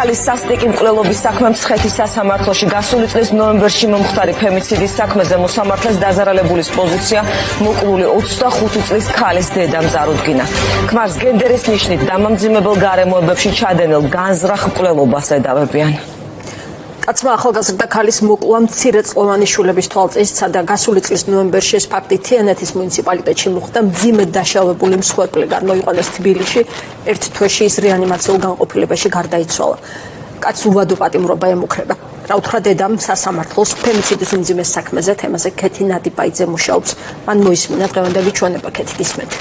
ქალის სასტიკი მკვლელობის საქმე მცხეთის სასამართლოში გასული წლის ნოემბერში მომხდარი ფემიციდის საქმეზე მოსამართლეს დაზარალებულის პოზიცია მოკლული 25 წლის ქალის დედამ წარუდგინა. ქმარს გენდერის ნიშნით დამამძიმებელ გარემოებებში ჩადენილ განზრახ მკვლელობას ედავებიან. კაცმა ახალგაზრდა ქალის მოკლა მცირეწლოვანი შვილების თვალწინსა და გასული წლის ნოემბერში ეს ფაქტი თიანეთის მუნიციპალიტეტში მოხდა. მძიმედ დაშავებული მსხვერპლი გამოიყვანეს თბილისში. ერთ თვეში ის რეანიმაციულ განყოფილებაში გარდაიცვალა. კაცს უვადო პატიმრობა ემუქრება. რა უთხრა დედამ სასამართლოს ფემიციდის უმძიმეს საქმეზე თემაზე ქეთი ნადიბაიძე მუშაობს. მან მოისმინა დღევანდელი ჩვენება ქეთი გისმენთ.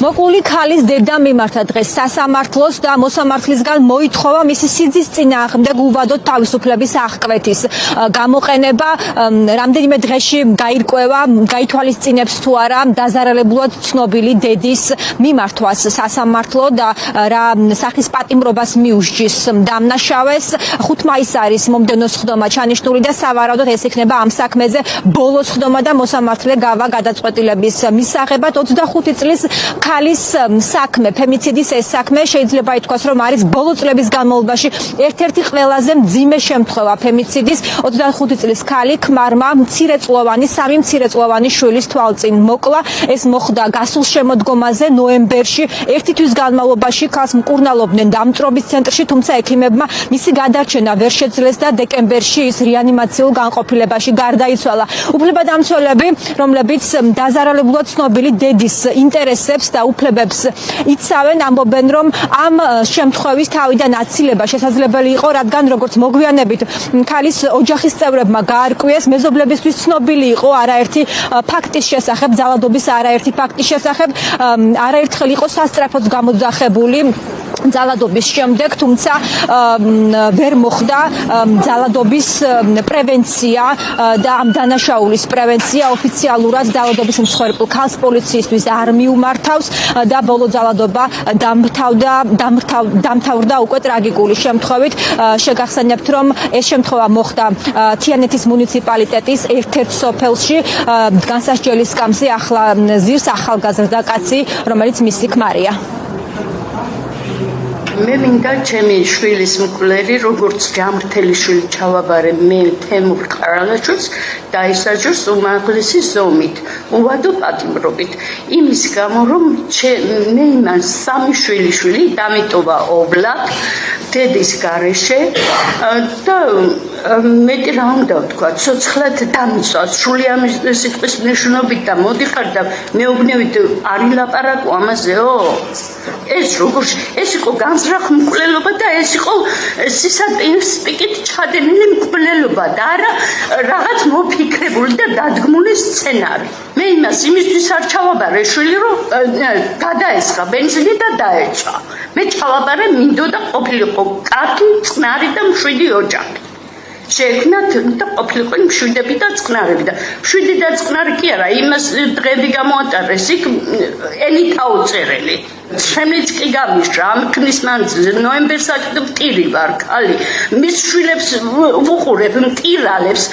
მოკლული ქალის დედა მიმართა დღეს სასამართლოს და მოსამართლისგან მოითხოვა მისი სიძის წინააღმდეგ უვადოდ თავისუფლების აღკვეთის გამოყენება. რამდენიმე დღეში გაირკვევა, გაითვალისწინებს თუ არა დაზარალებულად ცნობილი დედის მიმართვას სასამართლო და რა სახის პატიმრობას მიუსჯის დამნაშავეს. 5 მაისს არის მომდევნო სხდომა ჩანიშნული და სავარაუდოდ ეს იქნება ამ საქმეზე ბოლო სხდომა და მოსამართლე გავა გადაწყვეტილების მისაღებად. 25 წლის ქალის საქმე, ფემიციდის ეს საქმე შეიძლება ითქვას, რომ არის ბოლო წლების განმავლობაში ერთ-ერთი ყველაზე მძიმე შემთხვევა ფემიციდის. 25 წლის ქალი ქმარმა სამი მცირეწლოვანი შვილის თვალწინ მოკლა. ეს მოხდა გასულ შემოდგომაზე ნოემბერში. ერთი თვის განმავლობაში ქალს მკურნალობდნენ დამწრობის ცენტრში, თუმცა ექიმებმა მისი გადარჩენა ვერ შეძლეს და დეკემბერში ის რეანიმაციულ განყოფილებაში გარდაიცვალა. უფლებადამცველები, რომლებიც დაზარალებულად ცნობილი დედის ინტერესებს და უფლებებს იცავენ, ამბობენ, რომ ამ შემთხვევის თავიდან აცილება შესაძლებელი იყო, რადგან როგორც მოგვიანებით ქალის ოჯახის წევრებმა გაარკვიეს, მეზობლებისთვის ცნობილი იყო არაერთი ფაქტის შესახებ, ძალადობის არაერთი ფაქტის შესახებ, არაერთხელ იყო სასწრაფოდ გამოძახებული ძალადობის შემდეგ, თუმცა ვერ მოხდა ძალადობის პრევენცია და ამ დანაშაულის პრევენცია. ოფიციალურად ძალადობის მსხვერპლ ქალს პოლიციისთვის არ მიუმართავს და ბოლო ძალადობა დამთავრდა უკვე ტრაგიკული შემთხვევით. შეგახსენებთ, რომ ეს შემთხვევა მოხდა თიანეთის მუნიციპალიტეტის ერთ-ერთ სოფელში. განსასჯელის სკამზე ახლა ზირს ახალგაზრდა კაცი, რომელიც მისი ქმარია. მე მინდა ჩემი შვილის მკვლელი, როგორც ჯამრთელი შვილი ჩავაბარე მე თემურ ყარალაშვილი დაისაჯოს უმაღლესი ზომით, უვადო პატიმრობით. იმის გამო, რომ მე იმან 3 შვილიშვილი დამიტოვა ობლად დედის გარეშე და მეტი რა უნდა ვთქვა, ცოცხლად დამიცვა, სრული ამ სიტყვის მნიშვნელობით და მოდიხარ და მეუბნებით არ ილაპარაკო ამაზეო. ეს იყო განზრახ მკვლელობა და ეს იყო სისატკით ჩადენილი მკვლელობა და არა რაღაც მოფიქრებული და დადგმული სცენარი. მე იმისთვის არ ჩავაბარე შვილი, რომ გადაესხა ბენზინი და დაეჭა. მე ჩავაბარე მინდოდა ყოფილიყო კარგი, წყნარი და მშვიდი ოჯახი. შეექმნათ და ყოფილიყო მშვიდები და წყნარები და მშვიდი და წყნარი კი არა, იმას დღეები გამოატარეს იქ ელიტა უწერელი. შემნიც კი გამიშრა ამ ქნის მანძილზე ნოემბერსაკ მტირი ვარ ქალი მის შვილებს ვუყურებ მტირალებს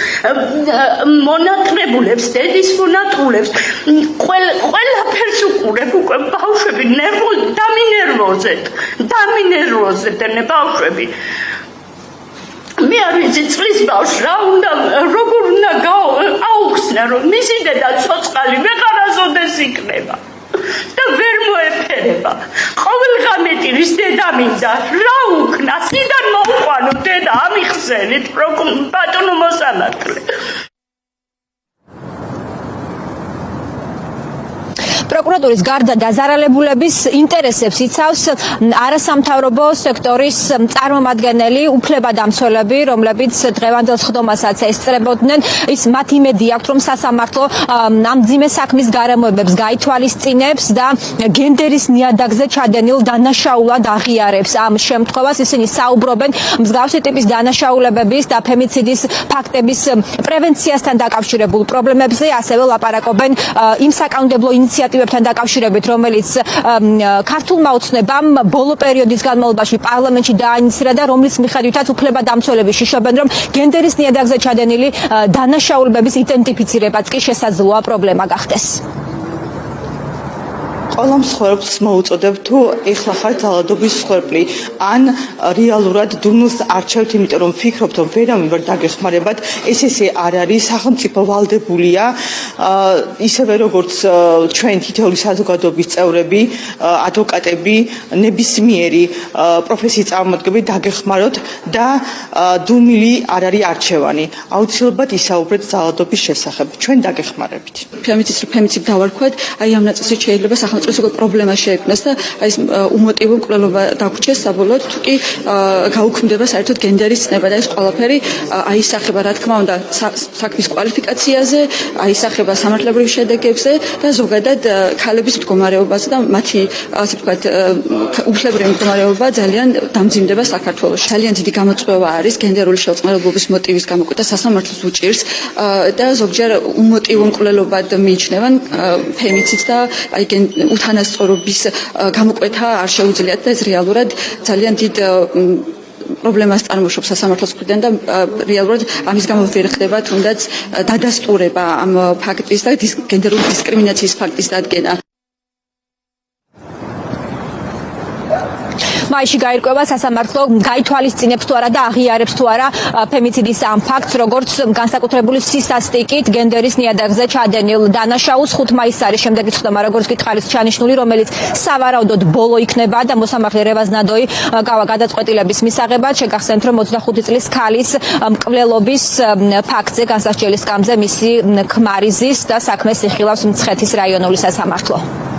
მონატრებულებს დედის მონატრულებს ყველაფერს უყურებ უკვე ბავშვები დამინერვოზეთ ბავშვები მე არ ვიცი წლის ბავშვს რა უნდა როგორ უნდა აუხსნა რომ მისი დედა ცოცხალი ვეღარასოდეს იქნება და ვერ მოეფერება. ყოველღამე ტირის დედა მინდა რა უკნა, სიდან მოუყვანო დედა ამიხსენით ბატონო მოსამართლე. პროკურატურის გარდა დაზარალებულების ინტერესებს იცავს არასამთავრობო სექტორის წარმომადგენელი, უფლებადამცველები, რომლებიც დღევანდელ სხდომასაც ესწრებოდნენ. მათ იმედი აქვთ, რომ სასამართლო ამ მძიმე საქმის გარემოებებს გაითვალისწინებს და გენდერის ნიადაგზე ჩადენილ დანაშაულად აღიარებს ამ შემთხვევას. ისინი საუბრობენ მსგავსი ტიპის დანაშაულებების და ფემიციდის ფაქტების პრევენციასთან დაკავშირებულ პრობლემებზე, ასევე ლაპარაკობენ იმ საკანონმდებლო ინიციატივებთან დაკავშირებით, რომელიც ქართულმა ოცნებამ ბოლო პერიოდის განმავლობაში პარლამენტში დააინიცირა და რომლის მიხედვითაც უფლებადამცველები შიშობენ, რომ გენდერის ნიადაგზე ჩადენილი დანაშაულებების იდენტიფიცირებაც კი შესაძლოა პრობლემა გახდეს. ყველა მსხვერპლს მოუწოდებ თუ ეხლა ხარ ძალადობის მსხვერპლი ან რეალურად დუნოს არჩევთ, იმიტომ რომ ფიქრობთ რომ ვერავინ ვერ დაგეხმარებათ, ესე არ არის, სახელმწიფო ვალდებულია ისევე როგორც ჩვენ თითოეული საზოგადოების წევრები, ადვოკატები, ნებისმიერი პროფესიის წარმომადგენლები დაგეხმაროთ და დუმილი არ არის არჩევანი. აუცილებლად ისაუბრეთ ძალადობის შესახებ. ჩვენ დაგეხმარებით. ფემიციდ დავარქვათ, აი ამ ნაწილში შეიძლება სახელმწიფოს უკვე პრობლემა შეექმნას და აი ეს უმოტივო მკვლელობა დაგვრჩეს საბოლოოდ, თუ კი გაუქმდება საერთოდ გენდერის ცნება და ეს ყველაფერი აისახება, რა თქმა უნდა, საქმის კვალიფიკაციაზე, აისახება სამართლებრივ შედეგებზე და ზოგადად ქალების მდგომარეობაზე და მათი ასე ვთქვათ უფლებრივი მდგომარეობა ძალიან დამძიმდება საქართველოში. ძალიან დიდი გამოწვევა არის გენდერული შელწყმარებლობის მოტივის გამოკვეთა სასამართლოს უჭირს და ზოგჯერ უმოტივო მკვლელობად მიიჩნევენ ფემიციდს და აი უთანასწორობის გამოკვეთა არ შეუძლიათ და ეს რეალურად ძალიან დიდ პრობლემას წარმოშობს სასამართლოს მხრიდან და რეალურად ამის გამო ვერ ხდება თუნდაც დადასტურება ამ ფაქტის და გენდერული დისკრიმინაციის ფაქტის დადგენა. მაისში გაირკვევა სასამართლო გაითვალისწინებს თუ არა და აღიარებს თუ არა ფემიციდის ამ ფაქტს, როგორც განსაკუთრებული სისასტიკით გენდერის ნიადაგზე ჩადენილ დანაშაულს. 5 მაისს არის შემდეგი ცდომა, როგორც გითხარით, ჩანიშნული, რომელიც სავარაუდოდ ბოლო იქნება და მოსამართლე რევაზ ნადოი გავა გადაწყვეტილების მისაღებად. შეგახსენთ, რომ 25 წლის ქალის მკვლელობის ფაქტზე განსასჯელის სკამზე მისი ქმარი ზის და საქმეს იხილავს მცხეთის რაიონული სასამართლო.